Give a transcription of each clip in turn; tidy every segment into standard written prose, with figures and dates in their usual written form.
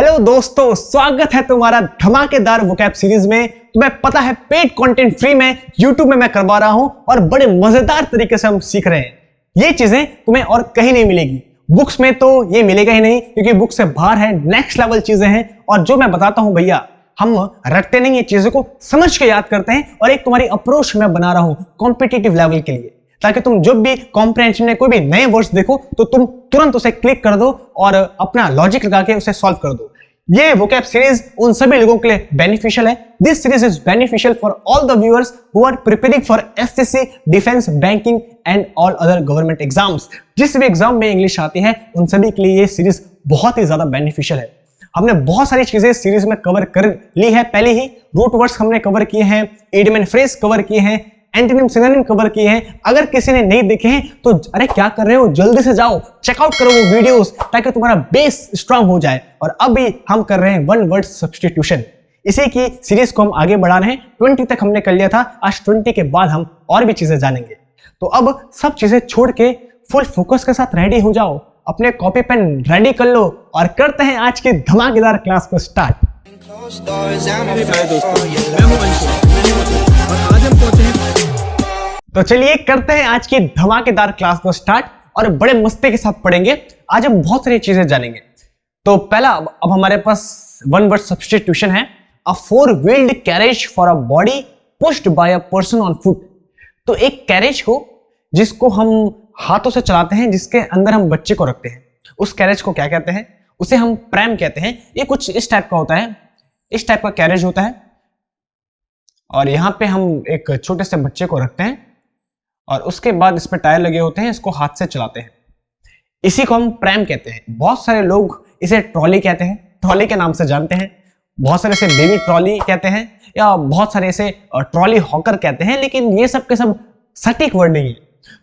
Hello दोस्तों, स्वागत है तुम्हारा धमाकेदार वोकैब सीरीज में। तुम्हें पता है पेड कंटेंट फ्री में यूट्यूब में मैं करवा रहा हूं और बड़े मजेदार तरीके से हम सीख रहे हैं। ये चीजें तुम्हें और कहीं नहीं मिलेगी, बुक्स में तो ये मिलेगा ही नहीं क्योंकि बुक से बाहर है, नेक्स्ट लेवल चीजें हैं। और जो मैं बताता हूं भैया, हम रटते नहीं, ये चीजों को समझ के याद करते हैं और एक तुम्हारी अप्रोच मैं बना रहा हूं कॉम्पिटिटिव लेवल के लिए, ताकि तुम जब भी कॉम्प्रिहेंशन में कोई भी नए वर्ड्स देखो तो तुम तुरंत उसे क्लिक कर दो और अपना लॉजिक लगा के उसे सॉल्व कर दो। ये वोकैब सीरीज उन सभी लोगों के लिए बेनिफिशियल है। This series is beneficial for all the viewers who are preparing for SSC, defence, banking and all other government exams. जिस भी एग्जाम में इंग्लिश आती है उन सभी के लिए ये सीरीज बहुत ही ज्यादा बेनिफिशियल है। हमने बहुत सारी चीजें सीरीज में कवर कर ली है पहले ही। रूट वर्ड्स हमने कवर किए हैं, इडियम एंड फ्रेज कवर किए हैं, एंटोनिम सिनोनिम कवर किए हैं। अगर किसी ने नहीं देखे हैं तो अरे क्या कर रहे हो, जल्दी से जाओ चेकआउट करो वो वीडियोस, ताकि तुम्हारा बेस स्ट्रांग हो जाए। और अभी हम कर रहे हैं वन वर्ड सब्स्टिट्यूशन। इसी की सीरीज को हम आगे बढ़ा रहे हैं। 20 तक हमने कर लिया था, आज 20 के बाद हम और भी चीजें जानेंगे। तो अब सब चीजें छोड़ के फुल फोकस के साथ रेडी हो जाओ, अपने कॉपी पेन रेडी कर लो और करते हैं आज की धमाकेदार क्लास को स्टार्ट। तो चलिए करते हैं आज की धमाकेदार क्लास को स्टार्ट और बड़े मस्ती के साथ पढ़ेंगे। आज हम बहुत सारी चीजें जानेंगे। तो पहला अब हमारे पास वन वर्ड सब्स्टिट्यूशन है। A four wheeled carriage for a body pushed by a person on foot. तो एक कैरेज को जिसको हम हाथों से चलाते हैं, जिसके अंदर हम बच्चे को रखते हैं, उस कैरेज को क्या कहते हैं? उसे हम प्रैम कहते हैं। ये कुछ इस टाइप का होता है, इस टाइप का कैरेज होता है और यहां पे हम एक छोटे से बच्चे को रखते हैं और उसके बाद इस पे टायर लगे होते हैं, इसको हाथ से चलाते हैं। इसी को हम प्रैम कहते हैं। बहुत सारे लोग इसे ट्रॉली कहते हैं, ट्रॉली के नाम से जानते हैं। बहुत सारे इसे बेबी ट्रॉली कहते हैं या बहुत सारे इसे ट्रॉली हॉकर कहते हैं, लेकिन ये सब के सब सटीक वर्ड नहीं है।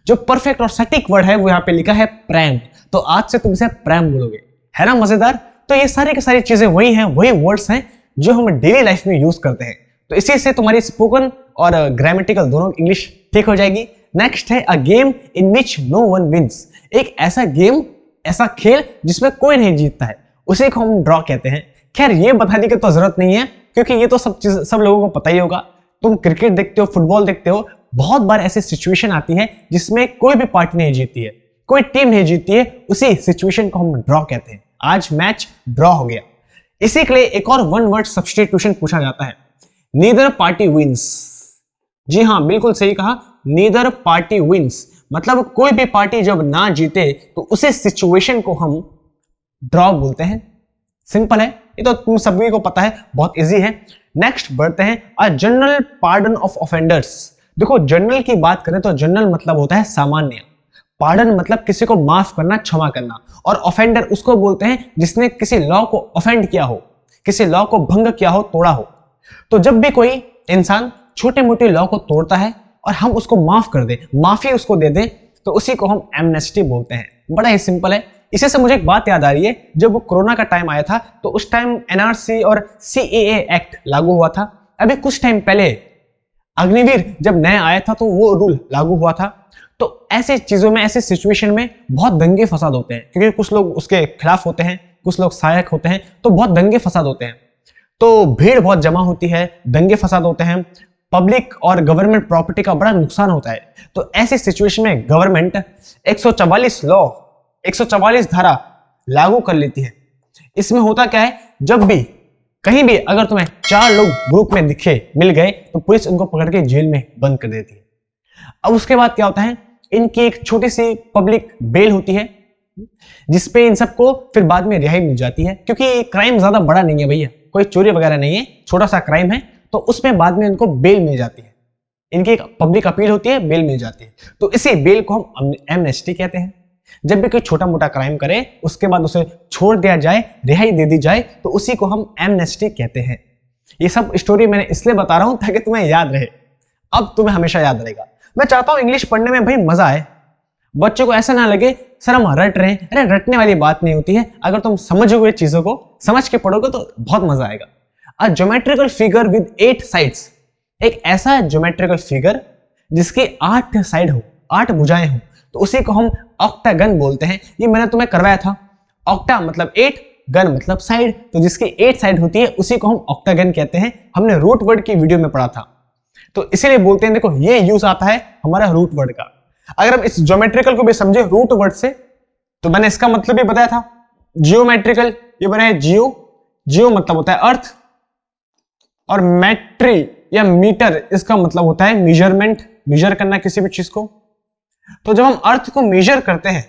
जो परफेक्ट और सटीक वर्ड है वो यहाँ पे लिखा है प्रैम। तो आज से तुम इसे प्रैम बोलोगे, है ना मजेदार? तो ये सारी की सारी चीजें वही हैं, वही वर्ड्स हैं जो हम डेली लाइफ में यूज करते हैं। तो इसी से तुम्हारी स्पोकन और ग्रामेटिकल दोनों इंग्लिश ठीक हो जाएगी। नेक्स्ट है a game in which no one wins. एक ऐसा गेम, ऐसा खेल जिसमें कोई नहीं जीतता है, उसे को हम ड्रॉ कहते हैं। खैर ये बताने की तो जरूरत नहीं है क्योंकि ये तो सब लोगों को पता ही होगा। तुम क्रिकेट देखते हो, फुटबॉल देखते हो, बहुत बार ऐसी सिचुएशन आती है जिसमें कोई भी पार्टी नहीं जीतती है, कोई टीम नहीं जीतती है, उसी सिचुएशन को हम ड्रॉ कहते हैं। आज मैच ड्रॉ हो गया। इसी के लिए एक और वन वर्ड सब्स्टिट्यूशन पूछा जाता है, नीदर पार्टी विंस। जी हाँ, बिल्कुल सही कहा, नीदर पार्टी विंस। मतलब कोई भी पार्टी जब ना जीते तो उसे सिचुएशन को हम ड्रॉ बोलते हैं। सिंपल है, ये तो तुम सभी को पता है, बहुत इजी है। नेक्स्ट बढ़ते हैं, a general pardon of offenders. देखो जनरल की बात करें तो जनरल मतलब होता है सामान्य, पार्डन मतलब किसी को माफ करना, क्षमा करना, और ऑफेंडर उसको बोलते हैं जिसने किसी लॉ को ऑफेंड किया हो, किसी लॉ को भंग किया हो, तोड़ा हो। तो जब भी कोई इंसान छोटे मोटे लॉ को तोड़ता है और हम उसको माफ कर दें, माफी उसको दे दें, तो उसी को हम एमनेस्टी बोलते हैं। बड़ा ही सिंपल है। इसी से मुझे एक बात याद आ रही है, जब कोरोना का टाइम आया था तो उस टाइम एनआरसी और सीएए एक्ट लागू हुआ था। अभी कुछ टाइम पहले अग्निवीर जब नया आया था तो वो रूल लागू हुआ था। तो ऐसे चीजों में, ऐसे सिचुएशन में बहुत दंगे फसाद होते हैं क्योंकि कुछ लोग उसके खिलाफ होते हैं, कुछ लोग सहायक होते हैं, तो बहुत दंगे फसाद होते हैं। तो भीड़ बहुत जमा होती है, दंगे फसाद होते हैं, पब्लिक और गवर्नमेंट प्रॉपर्टी का बड़ा नुकसान होता है। तो ऐसी सिचुएशन में गवर्नमेंट 144 धारा लागू कर लेती है। इसमें होता क्या है, जब भी कहीं भी अगर तुम्हें 4 लोग ग्रुप में दिखे, मिल गए, तो पुलिस उनको पकड़ के जेल में बंद कर देती है। अब उसके बाद क्या होता है, इनकी एक छोटी सी पब्लिक बेल होती है जिसपे इन सबको फिर बाद में रिहाई मिल जाती है, क्योंकि क्राइम ज्यादा बड़ा नहीं है भैया, कोई चोरी वगैरह नहीं है, छोटा सा क्राइम है, तो उसमें बाद में इनको बेल मिल जाती है। इनकी एक पब्लिक अपील होती है, बेल मिल जाती है। तो इसी बेल को हम एमनेस्टी कहते हैं। जब भी कोई छोटा मोटा क्राइम करे उसके बाद उसे छोड़ दिया जाए, रिहाई दे दी जाए, तो उसी को हम एमनेस्टी कहते हैं। ये सब स्टोरी मैंने इसलिए बता रहा हूं ताकि तुम्हें याद रहे। अब तुम्हें हमेशा याद रहेगा। मैं चाहता हूं इंग्लिश पढ़ने में भाई मजा आए, बच्चों को ऐसा ना लगे सर हम रट रहे हैं। अरे रटने वाली बात नहीं होती है, अगर तुम समझोगे चीजों को, समझ के पढ़ोगे तो बहुत मजा आएगा। अ ज्योमेट्रिकल फिगर विद 8 साइड्स। एक ऐसा ज्योमेट्रिकल फिगर जिसकी 8 साइड हो, 8 भुजाएं हो, तो उसी को हम ऑक्टागन बोलते हैं। ये मैंने तुम्हें करवाया था। ऑक्टा मतलब 8 गन मतलब साइड, तो जिसकी 8 साइड होती है उसी को हम ऑक्टागन कहते हैं। हमने रूट वर्ड की वीडियो में पढ़ा था, तो इसीलिए बोलते हैं, देखो ये यूज आता है हमारा रूट वर्ड का। अगर हम इस ज्योमेट्रिकल को भी समझे रूट वर्ड से, तो मैंने इसका मतलब भी बताया था। जियोमेट्रिकल ये बना है जियो, जियो मतलब होता है अर्थ, और मैट्री या मीटर इसका मतलब होता है मेजरमेंट, मेजर करना किसी भी चीज को। तो जब हम अर्थ को मेजर करते हैं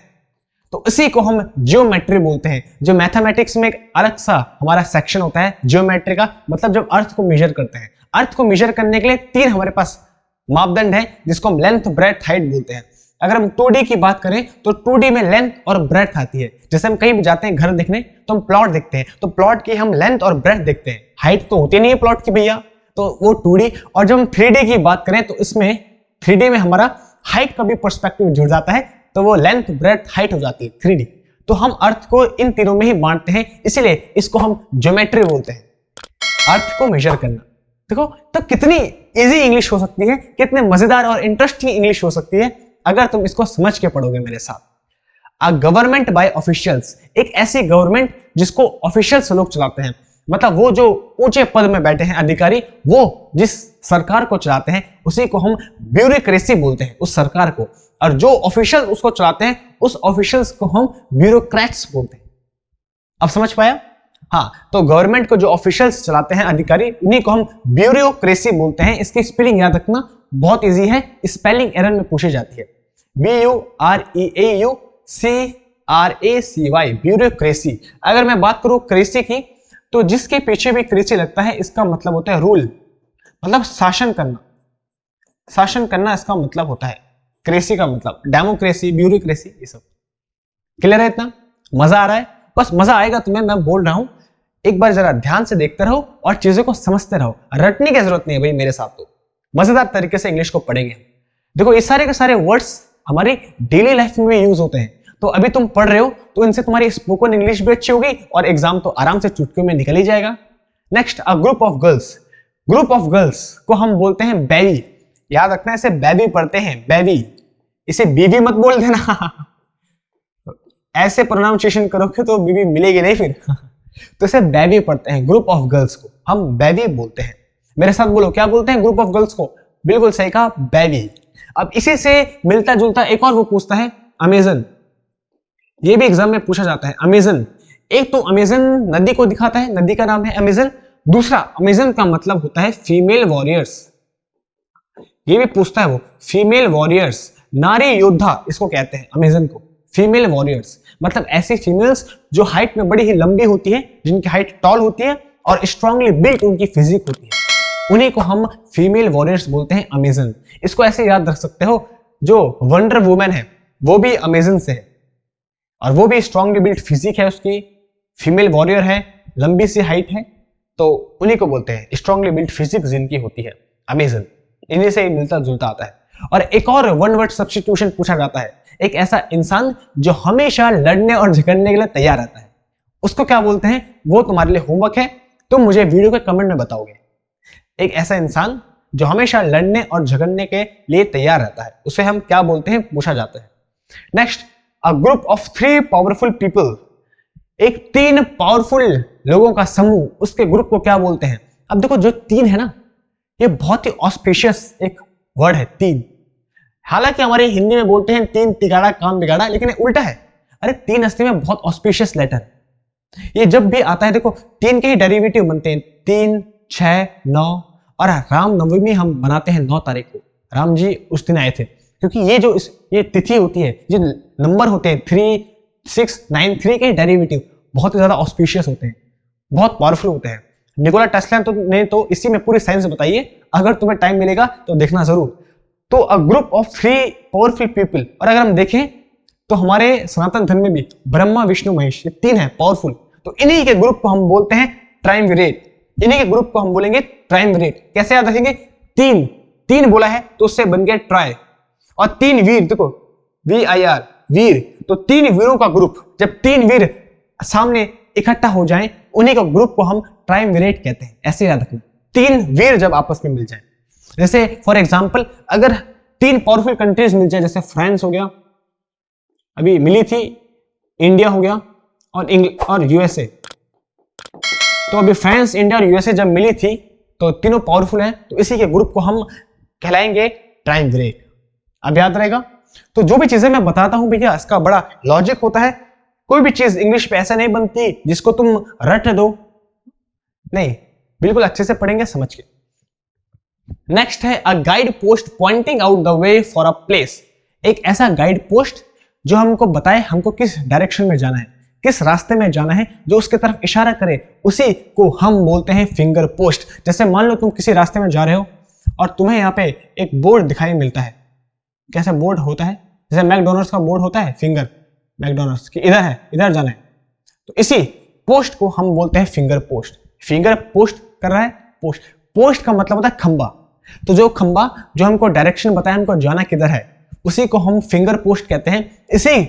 तो इसी को हम जियोमेट्री बोलते हैं। जो मैथमेटिक्स में एक अलग सा हमारा सेक्शन होता है जियोमेट्री का, मतलब जब अर्थ को मेजर करते हैं। अर्थ को मेजर करने के लिए 3 हमारे पास मापदंड है, जिसको हम लेंथ, ब्रेड्थ, हाइट बोलते हैं। अगर हम 2D की बात करें तो 2D में लेंथ और ब्रेड्थ आती है। जैसे हम कहीं भी जाते हैं घर देखने तो हम प्लॉट देखते हैं, तो प्लॉट की हम लेंथ और ब्रेड्थ देखते हैं। हाइट तो होती नहीं है प्लॉट की भैया, तो वो 2D। और जब हम 3D की बात करें तो इसमें 3D में हमारा हाइट का भी पर्सपेक्टिव जुड़ जाता है, तो वो लेंथ, ब्रेड्थ, हाइट हो जाती है 3D। तो हम अर्थ को इन तीनों में ही बांटते हैं, इसलिए इसको हम ज्योमेट्री बोलते हैं, अर्थ को मेजर करना। देखो तो कितनी इजी इंग्लिश हो सकती है, कितने मजेदार और इंटरेस्टिंग इंग्लिश हो सकती है अगर तुम इसको समझ के पढ़ोगे मेरे साथ। अ गवर्नमेंट बाय ऑफिशियल्स, एक ऐसी गवर्नमेंट जिसको ऑफिशियल्स लोग चलाते हैं, मतलब वो जो ऊंचे पद में बैठे हैं अधिकारी, वो जिस सरकार को चलाते हैं उसी को हम ब्यूरोक्रेसी बोलते हैं, उस सरकार को। और जो ऑफिशियल उसको चलाते हैं उस ऑफिशियल्स को हम ब्यूरोक्रेट्स बोलते हैं। अब समझ पाया? हाँ, तो गवर्नमेंट को जो ऑफिशियल्स चलाते हैं अधिकारी, उन्हीं को हम ब्यूरोक्रेसी बोलते हैं। इसकी स्पेलिंग याद रखना, बहुत इजी है, स्पेलिंग एरर में पूछी जाती है। BUREAUCRACY, bureaucracy. अगर मैं बात करूं क्रेसी की, तो जिसके पीछे भी क्रेसी लगता है इसका मतलब होता है रूल, मतलब शासन करना। शासन करना इसका मतलब होता है क्रेसी का मतलब, डेमोक्रेसी, ब्यूरोक्रेसी, ये सब क्लियर है? इतना मजा आ रहा है? बस मजा आएगा तुम्हें, मैं बोल रहा हूं, एक बार जरा ध्यान से देखते रहो और चीजों को समझते रहो। रटने की जरूरत नहीं है भाई मेरे साथ, तो मजेदार तरीके से इंग्लिश को पढ़ेंगे। देखो ये सारे के सारे वर्ड्स हमारी डेली लाइफ में यूज होते हैं, तो अभी तुम पढ़ रहे हो तो इनसे तुम्हारी स्पोकन इंग्लिश भी अच्छी होगी और एग्जाम तो आराम से चुटकियों में निकल ही जाएगा। Next, a group of girls. Group of girls को हम बोलते हैं बेबी। याद रखना, इसे बेबी पढ़ते हैं, बेबी, इसे बीबी मत बोल देना ऐसे प्रोनाउंसिएशन करोगे तो बीबी मिलेगी नहीं फिर तो इसे बेबी पढ़ते हैं, ग्रुप ऑफ गर्ल्स को हम बेबी बोलते हैं। मेरे साथ बोलो, क्या बोलते हैं ग्रुप ऑफ गर्ल्स को? बिल्कुल सही कहा, बेबी। अब इसी से मिलता जुलता एक और वो पूछता है अमेजन। ये भी एग्जाम में पूछा जाता है, अमेजन। एक तो अमेजन नदी को दिखाता है, नदी का नाम है अमेजन। दूसरा, अमेजन का मतलब होता है फीमेल वॉरियर्स। ये भी पूछता है वो, फीमेल वॉरियर्स, नारी योद्धा इसको कहते हैं अमेजन को, फीमेल वॉरियर्स। मतलब ऐसी फीमेल्स जो हाइट में बड़ी ही लंबी होती है, जिनकी हाइट टॉल होती है और स्ट्रांगली बिल्ट उनकी फिजिक होती है, उन्हीं को हम फीमेल वॉरियर्स बोलते हैं, अमेजन। इसको ऐसे याद रख सकते हो, जो वंडर वुमेन है वो भी अमेजन से है और वो भी स्ट्रांगली बिल्ट फिजिक है उसकी, फीमेल वॉरियर है, लंबी सी हाइट है, तो उन्हीं को बोलते हैं स्ट्रांगली बिल्ट फिजिक जिनकी होती है, अमेजन। इन्हीं से मिलता जुलता आता है। और एक और वन वर्ड सब्स्टिट्यूशन पूछा जाता है, एक ऐसा इंसान जो हमेशा लड़ने और झगड़ने के लिए तैयार रहता है, उसको क्या बोलते हैं? वो तुम्हारे लिए होमवर्क है, तुम मुझे वीडियो के कमेंट में बताओगे। एक ऐसा इंसान जो हमेशा लड़ने और झगड़ने के लिए तैयार रहता है, उसे हम क्या बोलते हैं? पूछा जाता है। Next, a group of 3 powerful people. एक 3 पावरफुल लोगों का समूह, उसके ग्रुप को क्या बोलते हैं? अब देखो, जो 3 है ना, ये बहुत ही ऑस्पिशियस एक वर्ड है, 3। हालांकि हमारे हिंदी में बोलते हैं 3 तिगाड़ा काम बिगाड़ा, लेकिन ये उल्टा है। अरे 3 असली में बहुत ऑस्पिशियस लेटर। ये जब भी आता है, देखो 3 के ही डेरिवेटिव बनते हैं, 3, 6, 9, और रामनवमी हम बनाते हैं 9 तारीख को, राम जी उस दिन आए थे। क्योंकि ये तिथि होती है, जो नंबर होते हैं 3, 6, 9, 3 के डेरिवेटिव बहुत ही ज्यादा ऑस्पिशियस होते हैं, बहुत पावरफुल होते हैं। निकोला टेस्ला ने तो इसी में पूरी साइंस बताई है, अगर तुम्हें टाइम मिलेगा तो देखना जरूर। तो a group of 3 powerful people, और अगर हम देखें तो हमारे सनातन धर्म में भी ब्रह्मा, विष्णु, महेश, ये 3 है पावरफुल, तो इन्हीं के ग्रुप को हम बोलते हैं ट्राइमविरेट। इन्हीं के ग्रुप को हम बोलेंगे ट्राइमविरेट। कैसे याद रखेंगे? 3 बोला है तो उससे बन गया ट्राई, और 3 वीर, देखो VIR, वीर, तो 3 वीरों का ग्रुप, जब 3 वीर सामने इकट्ठा हो जाएं, उन्हीं का ग्रुप को हम ट्राइमविरेट कहते हैं। ऐसे याद रखना, 3 वीर जब आपस में मिल जाए। जैसे फॉर एग्जांपल, अगर 3 पावरफुल कंट्रीज मिल जाए, जैसे फ्रांस हो गया, अभी मिली थी, इंडिया हो गया, और USA, तो अभी फ्रांस, इंडिया और यूएसए जब मिली थी तो तीनों पावरफुल हैं, तो इसी के ग्रुप को हम कहलाएंगे ट्राइमविरेट। अब याद रहेगा। तो जो भी चीजें मैं बताता हूं भैया, इसका बड़ा लॉजिक होता है। कोई भी चीज इंग्लिश पे ऐसा नहीं बनती जिसको तुम रट दो, नहीं, बिल्कुल अच्छे से पढ़ेंगे समझ के। नेक्स्ट है a guide post pointing out the way for a place. एक ऐसा गाइड पोस्ट जो हमको बताए हमको किस डायरेक्शन में जाना है, किस रास्ते में जाना है, जो उसके तरफ इशारा करे, उसी को हम बोलते हैं फिंगर पोस्ट। जैसे मान लो तुम किसी रास्ते में जा रहे हो और तुम्हें यहाँ पे एक बोर्ड दिखाई मिलता है। कैसा बोर्ड होता है? जैसे मैकडोनल्ड्स का बोर्ड होता है, फिंगर मैकडोनल्ड्स की, इधर है, इधर जाना है, तो इसी पोस्ट को हम बोलते हैं फिंगर पोस्ट। फिंगर पोस्ट कर रहा है, पोस्ट, पोस्ट का मतलब होता है खंबा। तो जो खंबा जो हमको डायरेक्शन बताए, हमको जाना किधर है, उसी को हम फिंगर पोस्ट कहते हैं। इसी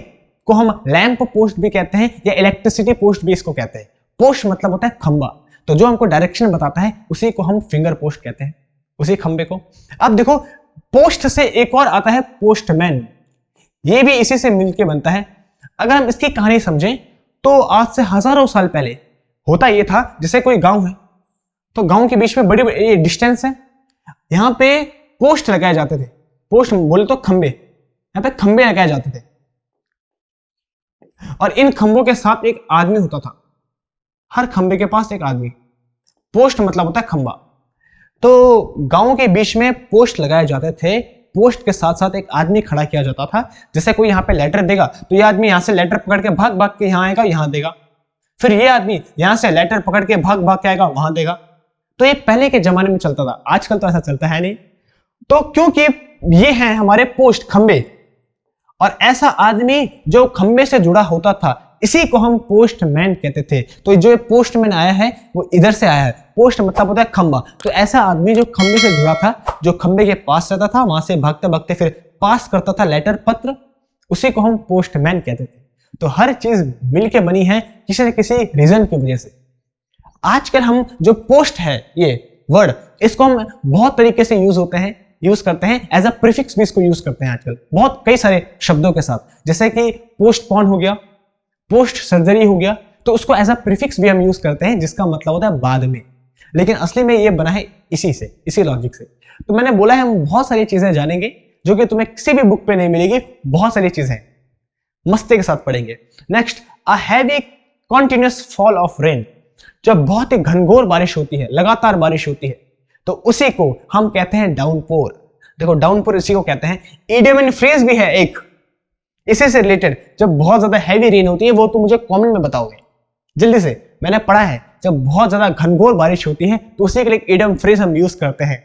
को हम लैंप पोस्ट भी कहते हैं या इलेक्ट्रिसिटी पोस्ट भी इसको कहते हैं। पोस्ट मतलब होता है खंबा, तो जो हमको डायरेक्शन बताता है उसी को हम फिंगर पोस्ट कहते हैं, उसी खंबे को। अब देखो, पोस्ट से एक और आता है पोस्टमैन, ये भी इसी से मिलके बनता है। अगर हम इसकी कहानी समझें तो आज से हजारों साल पहले होता ये था, जैसे कोई गांव है तो गांव के बीच में बड़ी बड़ी डिस्टेंस है, यहां पे पोस्ट लगाए जाते थे। पोस्ट बोले तो खंबे, यहां पे खंबे लगाए जाते थे और इन खंबों के साथ एक आदमी होता था। हर खंबे के पास एक आदमी। पोस्ट मतलब होता है खंबा। तो गांव के बीच में पोस्ट लगाए जाते थे, पोस्ट के साथ साथ एक आदमी खड़ा किया जाता था। जैसे कोई यहाँ पे लेटर देगा तो ये आदमी यहाँ से लेटर पकड़ के भाग भाग के यहाँ आएगा, यहाँ देगा, फिर ये आदमी यहाँ से लेटर पकड़ के भाग भाग के आएगा, वहां देगा। तो ये पहले के जमाने में चलता था, आजकल तो ऐसा चलता है नहीं। तो क्योंकि ये हैं हमारे पोस्ट, खंबे, और ऐसा आदमी जो खंबे से जुड़ा होता था, इसी को हम पोस्टमैन कहते थे। तो जो पोस्टमैन आया है वो इधर से आया है, पोस्ट मतलब होता है खंबा। तो ऐसा आदमी जो खंबे से जुड़ा था, जो खंबे के पास रहता था, वहां से भागते भागते फिर पास करता था लेटर, पत्र, उसी को हम पोस्टमैन कहते थे। तो हर चीज मिलके बनी है किसी न किसी रीजन की वजह से। आजकल हम जो पोस्ट है, ये वर्ड, इसको हम बहुत तरीके से यूज करते हैं एज अ प्रीफिक्स भी इसको यूज करते हैं आजकल, बहुत कई सारे शब्दों के साथ। जैसे कि पोस्टपोन हो गया, पोस्ट सर्जरी हो गया, तो उसको एज अ प्रीफिक्स भी हम यूज करते हैं, जिसका मतलब होता है बाद में। लेकिन असली में ये बना है इसी लॉजिक से। तो मैंने बोला है हम बहुत सारी चीजें जानेंगे जो कि तुम्हें किसी भी बुक पे नहीं मिलेगी, बहुत सारी चीजें मस्ती के साथ पढ़ेंगे। Next, a heavy continuous fall of rain. जब बहुत ही घनघोर बारिश होती है, लगातार बारिश होती है, तो उसी को हम कहते हैं डाउनपोर। देखो, डाउनपोर इसी को कहते हैं। इडियम एंड फ्रेज भी है एक इसी से रिलेटेड। जब बहुत ज्यादा हैवी रेन होती है, वो तो मुझे कमेंट में बताओगे जल्दी से, मैंने पढ़ा है। जब बहुत ज्यादा घनघोर बारिश होती है तो उसी के लिए इडियम फ्रेज हम यूज करते हैं।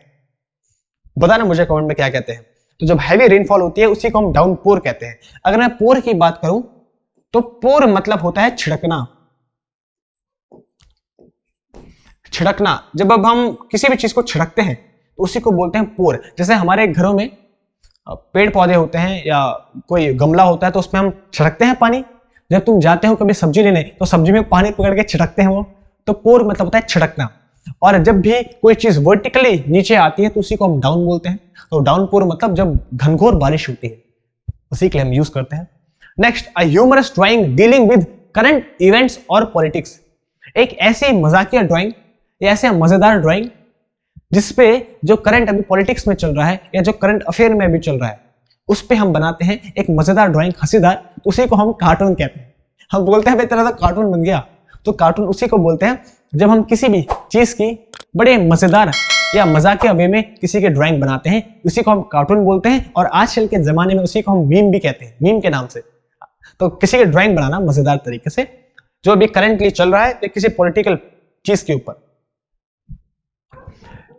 बताना मुझे कमेंट में क्या कहते हैं। तो जब हैवी रेनफॉल होती है उसी को हम डाउनपोर कहते हैं। अगर मैं पोर की बात करूं तो पोर मतलब होता है छिड़कना। छिड़कना, जब अब हम किसी भी चीज को छिड़कते हैं तो उसी को बोलते हैं पोर। जैसे हमारे घरों में पेड़ पौधे होते हैं या कोई गमला होता है तो उसमें हम छिड़कते हैं पानी। जब तुम जाते हो कभी सब्जी लेने तो सब्जी में पानी पकड़ के छिड़कते हैं वो, तो पोर मतलब होता है छिड़कना। और जब भी कोई चीज वर्टिकली नीचे आती है तो उसी को हम डाउन बोलते हैं। तो डाउनपोर मतलब जब घनघोर बारिश होती है, उसी के लिए हम यूज करते हैं। Next, a humorous drawing dealing with current events और पॉलिटिक्स। एक ऐसी मजाकिया ड्राइंग या ऐसे मजेदार ड्राइंग जिसपे जो करंट अभी पॉलिटिक्स में चल रहा है या जो करंट अफेयर में अभी चल रहा है उस पे हम बनाते हैं एक मजेदार ड्राइंग, हंसीदार, उसी को हम कार्टून कहते हैं। हम बोलते हैं भाई तेरा तो कार्टून बन गया, तो कार्टून उसी को बोलते हैं जब हम किसी भी चीज की बड़े मजेदार या मजाकिया वे में किसी के ड्राइंग बनाते हैं, उसी को हम कार्टून बोलते हैं। और आजकल के जमाने में उसी को हम मीम भी कहते हैं, मीम के नाम से। तो किसी के ड्राइंग बनाना मजेदार तरीके से जो अभी करंटली चल रहा है तो किसी पॉलिटिकल चीज के ऊपर।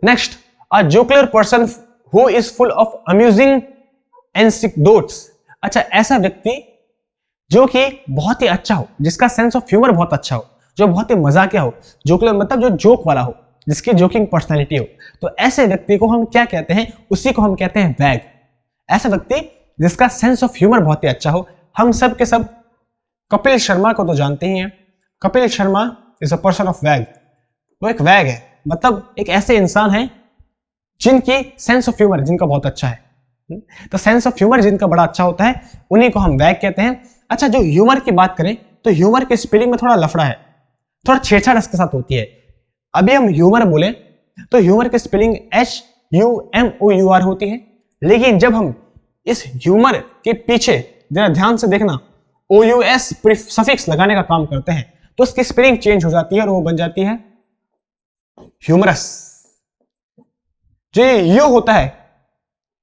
Next, a jocular person who is full of amusing anecdotes. अच्छा, ऐसा व्यक्ति जो कि बहुत ही अच्छा हो, जिसका सेंस ऑफ ह्यूमर बहुत अच्छा हो, जो बहुत ही मजाकिया हो। जोकुलर मतलब जो जोक वाला हो, जिसकी जोकिंग पर्सनैलिटी हो। तो ऐसे व्यक्ति को हम क्या कहते हैं? उसी को हम कहते हैं वैग। ऐसा व्यक्ति जिसका सेंस ऑफ ह्यूमर बहुत ही अच्छा हो। हम सब के सब कपिल शर्मा को तो जानते ही हैं। Kapil Sharma is a person of वैग। वो एक वैग है, मतलब एक ऐसे इंसान है जिनकी सेंस ऑफ ह्यूमर, जिनका बहुत अच्छा है। तो सेंस ऑफ ह्यूमर जिनका बड़ा अच्छा होता है उन्हीं को हम वैग कहते हैं। अच्छा, जो ह्यूमर की बात करें तो ह्यूमर के स्पेलिंग में थोड़ा लफड़ा है, थोड़ा छेड़छाड़ इसके साथ होती है। अभी हम ह्यूमर बोले तो ह्यूमर की स्पेलिंग HUMOUR होती है, लेकिन जब हम इस ह्यूमर के पीछे जरा ध्यान से देखना OUS सफिक्स लगाने का काम करते हैं तो उसकी स्पेलिंग चेंज हो जाती है और वो बन जाती है ह्यूमरस। जो यू होता है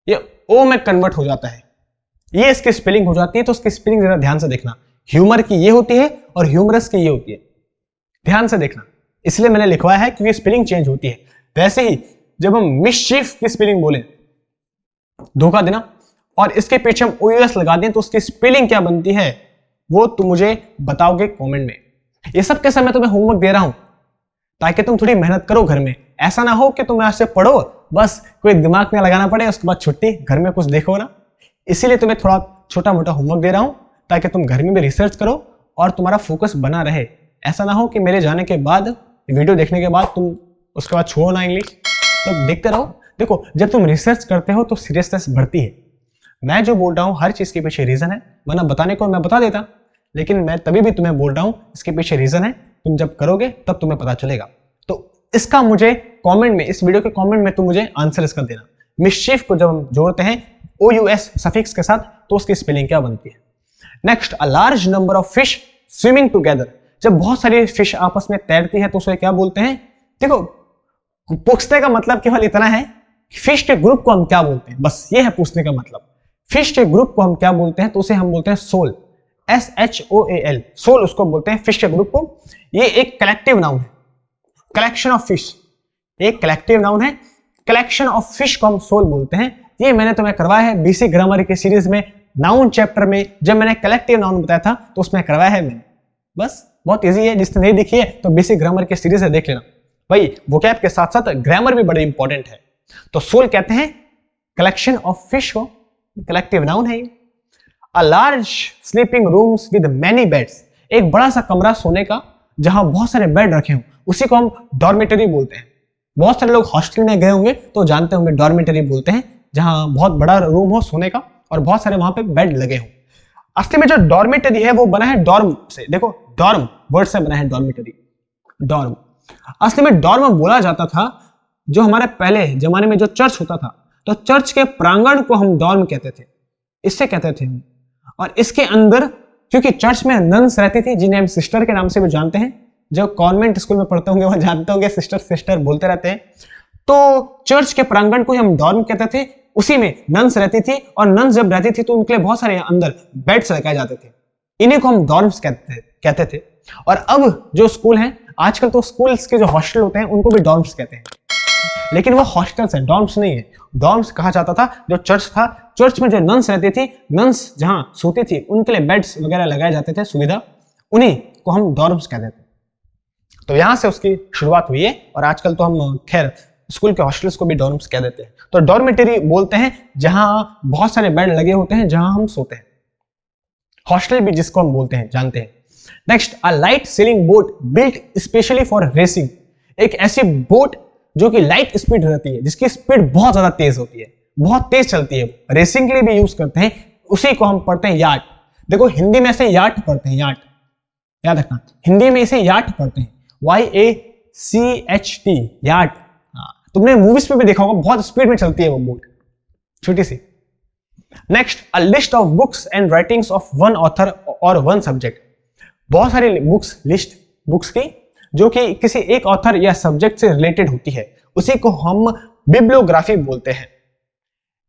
ये ओ में कन्वर्ट हो जाता है, ये इसकी स्पेलिंग हो जाती है। तो उसकी स्पेलिंग जरा ध्यान से देखना, ह्यूमर की ये होती है और ह्यूमरस की ये होती है, ध्यान से देखना, इसलिए मैंने लिखवाया है क्योंकि स्पेलिंग चेंज होती है। वैसे ही जब हम मिसचीफ की स्पेलिंग बोले, धोखा देना, और इसके पीछे हम OUS लगा दें तो उसकी स्पेलिंग क्या बनती है वो तुम मुझे बताओगे कमेंट में। ये सब कैसे मैं तुम्हें होमवर्क दे रहा हूं ताकि तुम थोड़ी मेहनत करो घर में, ऐसा ना हो कि तुम ऐसे पढ़ो बस कोई दिमाग में लगाना पड़े उसके बाद छुट्टी, घर में कुछ देखो ना। इसीलिए तुम्हें थोड़ा छोटा मोटा होमवर्क दे रहा हूं ताकि तुम घर में भी रिसर्च करो और तुम्हारा फोकस बना रहे। ऐसा ना हो कि मेरे जाने के बाद, वीडियो देखने के बाद तुम उसके बाद छोड़ो ना इंग्लिश, तो देखते रहो। देखो जब तुम रिसर्च करते हो तो सीरियसनेस बढ़ती है। मैं जो बोल रहा हूँ हर चीज के पीछे रीजन है, वरना बताने को मैं बता देता, लेकिन मैं तभी भी तुम्हें बोल रहा हूँ इसके पीछे रीजन है, तुम जब करोगे तब तुम्हें पता चलेगा। तो इसका मुझे कमेंट में, इस वीडियो के कमेंट में तुम मुझे आंसर इसका देना। मिसचीफ को जब हम जोड़ते हैं OUS सफिक्स के साथ तो उसकी स्पेलिंग क्या बनती है। Next, a large number of fish swimming together. जब बहुत सारी फिश आपस में तैरती है तो उसे क्या बोलते हैं। देखो पूछने का मतलब केवल इतना है, फिश के ग्रुप को हम क्या बोलते हैं, बस ये है पूछने का मतलब। फिश के ग्रुप को हम क्या बोलते हैं तो उसे हम बोलते हैं सोल, SHOAL, सोल उसको बोलते हैं फिश के ग्रुप को। ये एक कलेक्टिव नाउन है, कलेक्शन ऑफ फिश एक कलेक्टिव नाउन है, कलेक्शन ऑफ फिश को हम सोल बोलते हैं। ये मैंने तुम्हें करवाया है BC ग्रामर के सीरीज में, नाउन चैप्टर में जब मैंने कलेक्टिव नाउन बताया था तो उसमें करवाया है मैंने। बस बहुत इजी है, जिसने नहीं देखी है तो BC ग्रामर के सीरीज है, देख लेना भाई। वोकैब के साथ साथ ग्रामर भी बड़े इंपॉर्टेंट है। तो सोल कहते हैं कलेक्शन ऑफ फिश को, कलेक्टिव नाउन है। A large sleeping rooms with many beds, एक बड़ा सा कमरा सोने का जहां बहुत सारे बेड रखे हों, उसी को हम डॉर्मेटरी बोलते हैं। बहुत सारे लोग हॉस्टल में गए होंगे तो जानते होंगे डॉर्मेटरी बोलते हैं, जहां बहुत बड़ा रूम हो सोने का और बहुत सारे वहां पे बेड लगे हों। असली में जो डॉर्मेटरी है वो बना है डॉर्म से, देखो डॉर्म वर्ड से बना है डॉर्मेटरी, डॉर्म। असली में डॉर्म बोला जाता था जो हमारे पहले जमाने में जो चर्च होता था, तो चर्च के प्रांगण को हम डॉर्म कहते थे, इससे कहते थे हम। और इसके अंदर क्योंकि चर्च में नन्स रहती थी जिन्हें हम सिस्टर के नाम से भी जानते हैं, जो कॉन्वेंट स्कूल में पढ़ते होंगे वह जानते होंगे सिस्टर सिस्टर बोलते रहते हैं। तो चर्च के प्रांगण को हम डॉर्म कहते थे, उसी में नन्स रहती थी और नन्स जब रहती थी तो उनके लिए बहुत सारे अंदर बेड्स लगाए जाते थे, इन्हीं को हम डॉर्म्स कहते थे। और अब जो स्कूल हैं आजकल तो स्कूल्स के जो हॉस्टल होते हैं उनको भी डॉर्म्स कहते हैं, लेकिन वो हॉस्टल्स हैं, डॉर्म्स नहीं है। डॉर्म्स कहा जाता था जो चर्च था, चर्च में जो नन्स रहती थी, नन्स जहां सोती थी उनके लिए बेड्स वगैरह लगाए जाते थे सुविधा, उन्हीं को हम डॉर्म्स कहते थे। तो यहां से उसकी शुरुआत हुई है और आजकल तो हम खैर स्कूल के हॉस्टल्स को भी डॉर्म्स कह देते हैं। तो डॉर्मेटरी बोलते हैं जहां बहुत सारे बेड लगे होते हैं जहां हम सोते हैं, हॉस्टल भी जिसको हम बोलते हैं, जानते हैं। Next, a light sailing boat built specially for racing, एक ऐसी बोट जो कि लाइट स्पीड रहती है, जिसकी स्पीड बहुत ज्यादा तेज होती है, बहुत तेज चलती है, रेसिंग के लिए भी यूज करते हैं, उसी को हम पढ़ते हैं याट। देखो हिंदी में इसे याट पढ़ते हैं, याट याद रखना, हिंदी में इसे याट पढ़ते हैं, YACHT, याट। तुमने मूवीज पे भी देखा होगा, बहुत स्पीड में चलती है वो बोट, छोटी सी। Next, a list of books and writings of one author और वन सब्जेक्ट, बहुत सारी बुक्स, लिस्ट बुक्स की जो कि किसी एक ऑथर या सब्जेक्ट से रिलेटेड होती है, उसी को हम बिब्लियोग्राफी बोलते हैं।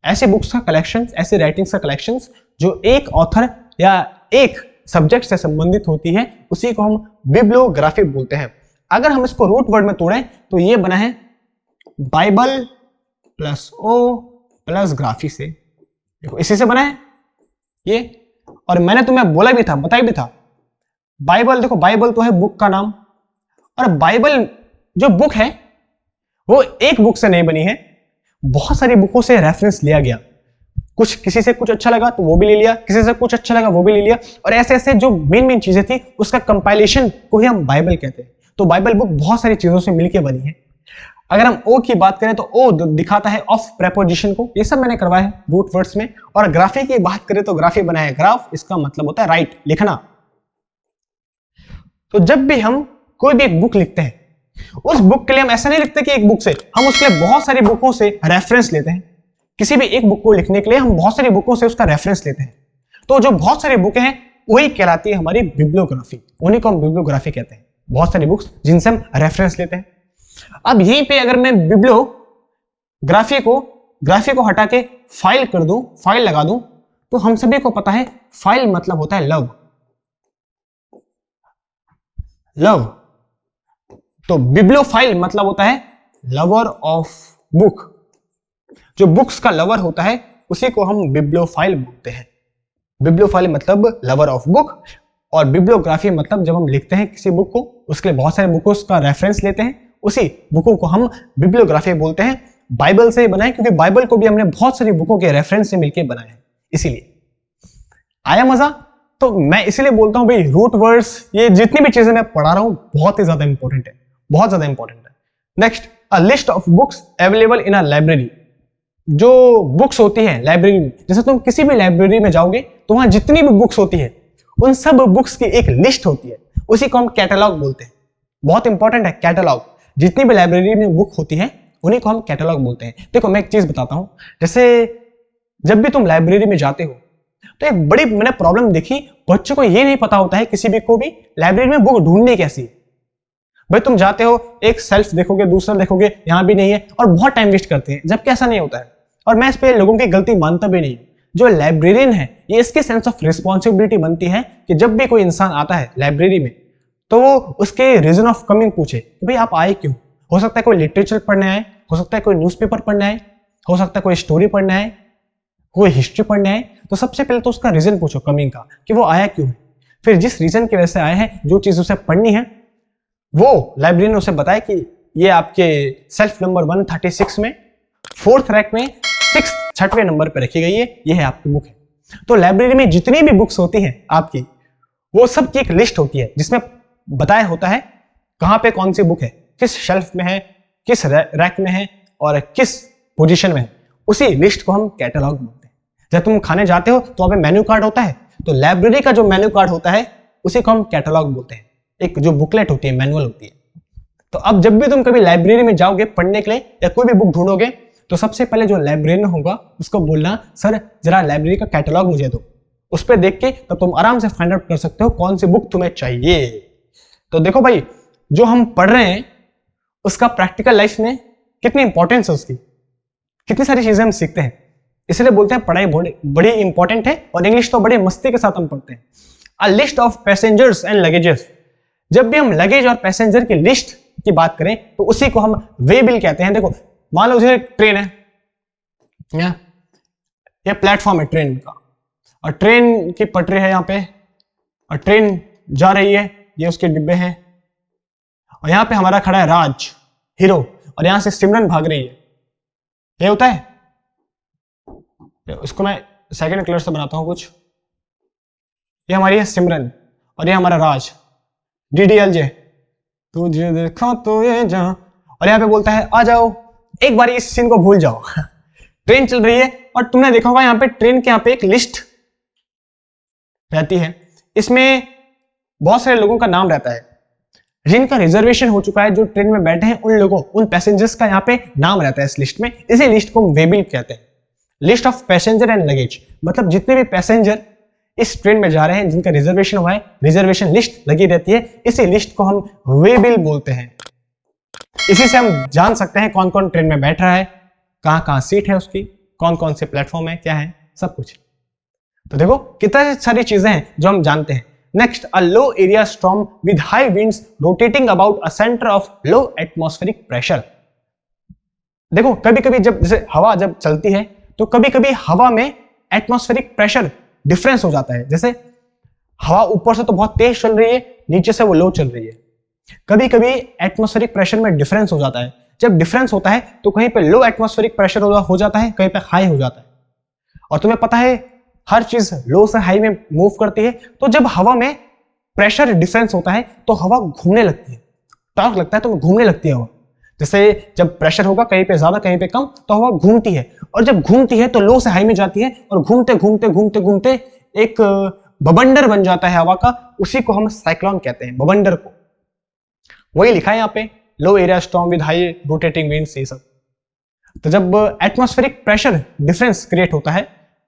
ऐसे बुक्स का कलेक्शन, ऐसे राइटिंग्स का कलेक्शन जो एक ऑथर या एक सब्जेक्ट से संबंधित होती है, उसी को हम बिब्लियोग्राफी बोलते हैं। अगर हम इसको रूट वर्ड में तोड़ें तो ये बना है Bible plus O plus graphy से, देखो इसी से बना है ये। और मैंने तुम्हें बोला भी था, बताया भी था, बाइबल, देखो बाइबल तो है बुक का नाम, और बाइबल जो बुक है वो एक बुक से नहीं बनी है, बहुत सारी बुकों से रेफरेंस लिया गया। कुछ किसी से कुछ अच्छा लगा तो वो भी ले लिया, किसी से कुछ अच्छा लगा वो भी ले लिया, और ऐसे ऐसे जो मेन चीजें थी उसका कंपाइलेशन को ही हम बाइबल कहते हैं। तो बाइबल बुक बहुत सारी चीजों से मिलकर बनी है। अगर हम ओ की बात करें तो ओ दिखाता है ऑफ प्रेपोजिशन को, ये सब मैंने करवाया है रूट वर्ड्स में। और ग्राफी की बात करें तो ग्राफी बना है ग्राफ, इसका मतलब होता है राइट, लिखना। तो जब भी हम कोई भी एक बुक लिखते हैं उस बुक के लिए हम ऐसा नहीं लिखते कि एक बुक से, हम उसके लिए बहुत सारी बुकों से रेफरेंस लेते हैं। किसी भी एक बुक को लिखने के लिए हम बहुत सारी बुकों से उसका रेफरेंस लेते हैं। तो जो बहुत सारी बुकें हैं वही कहलाती है हमारी बिब्लियोग्राफी, उन्हीं को हम बिब्लियोग्राफी कहते हैं, बहुत सारी बुक्स जिनसे हम रेफरेंस लेते हैं। अब यहीं पे अगर मैं बिब्लियोग्राफी को हटा के फाइल कर दूं, फाइल लगा दूं, तो हम सभी को पता है फाइल मतलब होता है लव। तो बिब्लियोफाइल मतलब होता है लवर ऑफ बुक। जो बुक्स का लवर होता है उसी को हम बिब्लियोफाइल बोलते हैं। बिब्लियोफाइल मतलब लवर ऑफ बुक, और बिब्लियोग्राफी मतलब जब हम लिखते हैं किसी बुक को, उसके लिए बहुत सारे बुकों का रेफरेंस लेते हैं, उसी बुकों को हम बिब्लियोग्राफी बोलते हैं। बाइबल से बनाए, क्योंकि बाइबल को भी हमने बहुत सारी बुकों के रेफरेंस से मिलकर बनाया है, इसीलिए। आया मजा? तो मैं इसलिए बोलता हूं भाई, रूट वर्ड्स, ये जितनी भी चीजें मैं पढ़ा रहा हूं बहुत ही ज्यादा इंपॉर्टेंट है, बहुत ज्यादा इंपॉर्टेंट है। Next, a list of books available in a library. जो बुक्स होती है लाइब्रेरी में, जैसे तुम किसी भी लाइब्रेरी में जाओगे तो वहां जितनी भी बुक्स होती है उन सब बुक्स की एक लिस्ट होती है, उसी को हम कैटलॉग बोलते हैं। बहुत इंपॉर्टेंट है कैटलॉग। जितनी भी लाइब्रेरी में बुक होती है उन्हीं को हम कैटलॉग बोलते हैं। देखो मैं एक चीज बताता हूं, जैसे जब भी तुम लाइब्रेरी में जाते हो तो एक बड़ी मैंने प्रॉब्लम देखी, बच्चों को ये नहीं पता होता है किसी भी को भी लाइब्रेरी में बुक ढूंढनी कैसी है। भाई तुम जाते हो, एक सेल्फ देखोगे, दूसरा देखोगे, यहां भी नहीं है, और बहुत टाइम वेस्ट करते हैं, जबकि ऐसा नहीं होता है। और मैं इस पे लोगों की गलती मानता भी नहीं। जो लाइब्रेरियन है, ये इसकी सेंस ऑफ रिस्पॉन्सिबिलिटी बनती है कि जब भी कोई इंसान आता है लाइब्रेरी में तो वो उसके रीजन ऑफ कमिंग पूछे कि भाई आप आए क्यों। हो सकता है कोई लिटरेचर पढ़ने आए, हो सकता है कोई न्यूज़पेपर पढ़ने आए, हो सकता है कोई स्टोरी पढ़ने आए, कोई हिस्ट्री पढ़ने आए। तो सबसे पहले तो उसका रीजन पूछो कमिंग का, कि वो आया क्यों है। फिर जिस रीजन की वजह से आया है, जो चीज उसे पढ़नी है, वो लाइब्रेरियन उसे बताए कि ये आपके सेल्फ नंबर 136 में 4th रैक में 6वें नंबर पर रखी गई है, ये है आपकी बुक है। तो लाइब्रेरी में जितनी भी बुक्स होती हैं आपकी, वो सब की एक लिस्ट होती है जिसमें बताया होता है कहां पे कौन सी बुक है, किस शेल्फ में है, किस रैक में है और किस पोजीशन में है। उसी लिस्ट को हम कैटलॉग बोलते हैं। जब तुम खाने जाते हो तो वहां पे मेन्यू कार्ड होता है, तो लाइब्रेरी का जो मेन्यू कार्ड होता है उसी को हम कैटलॉग बोलते हैं। एक जो बुकलेट होती है, मैनुअल होती है। तो अब जब भी तुम कभी लाइब्रेरी में जाओगे पढ़ने के लिए या कोई भी बुक ढूंढोगे, तो सबसे पहले जो लाइब्रेरियन होगा उसको बोलना, सर जरा लाइब्रेरी का कैटलॉग मुझे दो। उस पर देख के तब तुम आराम से फाइंड आउट कर सकते हो कौन सी बुक तुम्हें चाहिए। तो देखो भाई, जो हम पढ़ रहे हैं उसका प्रैक्टिकल लाइफ में कितनी इंपॉर्टेंस है, उसकी कितनी सारी चीजें हम सीखते हैं। इसलिए बोलते हैं पढ़ाई बड़ी इंपॉर्टेंट है, और इंग्लिश तो बड़े मस्ती के साथ हम पढ़ते हैं। अ list of passengers and luggages. जब भी हम लगेज और पैसेंजर की लिस्ट की बात करें तो उसी को हम वे बिल कहते हैं। देखो मान लो जैसे ट्रेन है, ये प्लेटफॉर्म है ट्रेन का, और ट्रेन की पटरी है यहाँ पे, और ट्रेन जा रही है, ये उसके डिब्बे हैं, और यहाँ पे हमारा खड़ा है राज, हीरो, और यहां से सिमरन भाग रही है। ये होता है, इसको मैं सेकंड कलर से बनाता हूं कुछ। ये हमारी है सिमरन और ये हमारा राज, DDLJ, तुझे देखा तो ये जा, और यहाँ पे बोलता है आ जाओ, एक बार इस सीन को भूल जाओ। ट्रेन चल रही है और तुमने देखा होगा यहाँ पे ट्रेन के यहाँ पे एक लिस्ट रहती है, इसमें बहुत सारे लोगों का नाम रहता है जिनका रिजर्वेशन हो चुका है, जो ट्रेन में बैठे हैं उन लोगों, उन पैसेंजर्स का यहाँ पे नाम रहता है इस लिस्ट में। इसी लिस्ट को हम वेबिल कहते हैं, list of passenger and luggage. मतलब जितने भी पैसेंजर इस ट्रेन में जा रहे हैं जिनका रिजर्वेशन हुआ है, रिजर्वेशन लिस्ट लगी रहती है, इसी लिस्ट को हम वेबिल बोलते हैं। इसी से हम जान सकते हैं कौन कौन ट्रेन में बैठ रहा है, कहां कहां सीट है उसकी, कौन कौन से प्लेटफॉर्म है, क्या है, सब कुछ। तो देखो कितनी सारी चीजें हैं जो हम जानते हैं। Next, a low area storm with high winds rotating about a centre of low atmospheric pressure. देखो कभी कभी जब जैसे हवा जब चलती है तो कभी कभी हवा में एटमॉस्फेरिक प्रेशर डिफरेंस हो जाता है। जैसे हवा ऊपर से तो बहुत तेज चल रही है, नीचे से वो लो चल रही है। कभी कभी एटमॉस्फेरिक प्रेशर में डिफरेंस हो जाता है। जब डिफरेंस होता है तो कहीं पे लो एटमॉस्फेरिक प्रेशर हो जाता है, कहीं पे हाई हो जाता है। और तुम्हें पता है हर चीज लो से हाई में मूव करती है। तो जब हवा में प्रेशर डिफरेंस होता है तो हवा घूमने लगती है, टॉर्क लगता है तो घूमने लगती है हवा। जैसे जब प्रेशर होगा कहीं पे ज्यादा कहीं पे कम तो हवा घूमती है, और जब घूमती है तो लो से हाई में जाती है, और घूमते घूमते घूमते घूमते एक बवंडर बन जाता है हवा का। उसी को हम साइक्लोन कहते हैं, बवंडर को। वही लिखा है यहाँ पे, low area storm with high rotating winds, ये सब। तो जब एटमॉस्फेरिक प्रेशर डिफरेंस क्रिएट होता है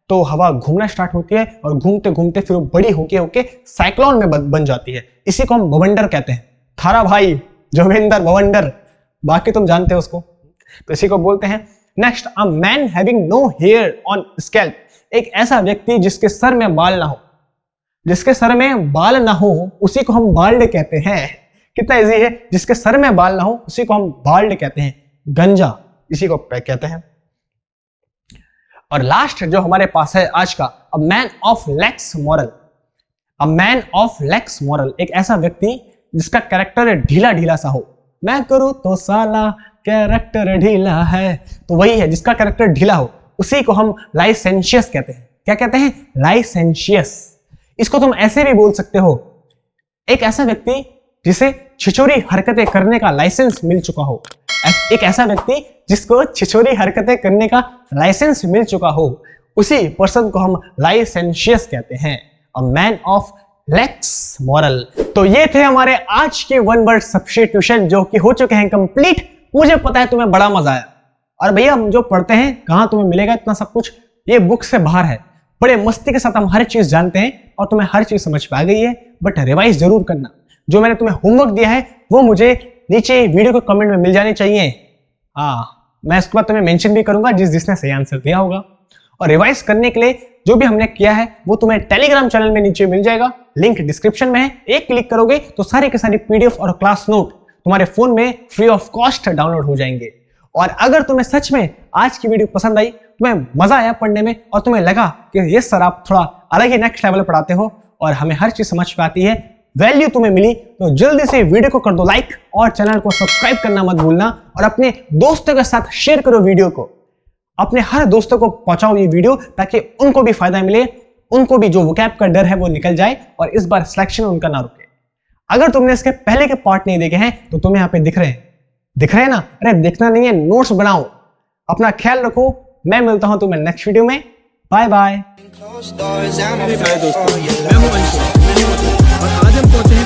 तो हवा घूमना स्टार्ट होती है और घूमते घूमते फिर वो बड़ी होके होके साइक्लोन में बन जाती है। इसी को हम बवंडर कहते हैं। थारा भाई जोगिंदर बवंडर, बाकी तुम जानते हो उसको। तो इसी को बोलते हैं। Next, a man having no hair on scalp, एक ऐसा व्यक्ति जिसके सर में बाल ना हो। जिसके सर में बाल ना हो उसी को हम बाल्ड कहते हैं। कितना इजी है, जिसके सर में बाल ना हो उसी को हम बाल्ड कहते हैं। गंजा इसी को कहते हैं। और लास्ट जो हमारे पास है आज का, a man of lakhs moral. A man of lakhs moral, एक ऐसा व्यक्ति जिसका कैरेक्टर ढीला ढीला सा हो। मैं करूं तो साला कैरेक्टर ढीला है, तो वही है जिसका कैरेक्टर ढीला हो, उसी को हम लाइसेंशियस कहते हैं। क्या कहते हैं? लाइसेंशियस। इसको तुम ऐसे भी बोल सकते हो, एक ऐसा व्यक्ति जिसे छिछोरी हरकतें करने का लाइसेंस मिल चुका हो। एक ऐसा व्यक्ति जिसको छिछोरी हरकतें करने का लाइसेंस मिल चुका हो, उसी पर्सन को हम लाइसेंशियस कहते हैं। A man of lakhs moral. तो ये थे हमारे आज के वन वर्ड सब्स्टिट्यूशन जो कि हो चुके हैं कंप्लीट। मुझे पता है तुम्हें बड़ा मजा आया। और भैया हम जो पढ़ते हैं कहां तुम्हें मिलेगा इतना सब कुछ, ये बुक से बाहर है। बड़े मस्ती के साथ हम हर चीज जानते हैं और तुम्हें हर चीज समझ में आ गई है। बट रिवाइज जरूर करना। जो मैंने तुम्हें होमवर्क दिया है वो मुझे नीचे वीडियो को कमेंट में मिल जाने चाहिए। मैं इसके बाद तुम्हें मेंशन भी करूंगा जिसने सही आंसर दिया होगा। और रिवाइज करने के लिए जो भी हमने किया है वो तुम्हें टेलीग्राम चैनल में नीचे मिल जाएगा, लिंक डिस्क्रिप्शन में है। एक क्लिक करोगे तो सारी के सारी पीडीएफ और क्लास नोट तुम्हारे फोन में फ्री ऑफ कॉस्ट डाउनलोड हो जाएंगे। और अगर तुम्हें सच में आज की वीडियो पसंद आई, तुम्हें मजा आया पढ़ने में और तुम्हें लगा कि ये सर आप थोड़ा अलग ही नेक्स्ट लेवल पढ़ाते हो और हमें हर चीज समझ में आती है, वैल्यू तुम्हें मिली, तो जल्दी से वीडियो को कर दो लाइक और चैनल को सब्सक्राइब करना मत भूलना। और अपने दोस्तों के साथ शेयर करो वीडियो को, अपने हर दोस्तों को पहुंचाओ ये वीडियो ताकि उनको भी फायदा मिले, उनको भी जो वोकैब का डर है वो निकल जाए और इस बार सिलेक्शन उनका ना रुके। अगर तुमने इसके पहले के पार्ट नहीं देखे हैं तो तुम्हें यहाँ पे दिख रहे हैं ना। अरे देखना नहीं है, नोट्स बनाओ। अपना ख्याल रखो। मैं मिलता हूं तुम्हें नेक्स्ट वीडियो में। Bye bye. मेरे प्यारे दोस्तों, मैं हूं अंशु और आज हम पहुंचे हैं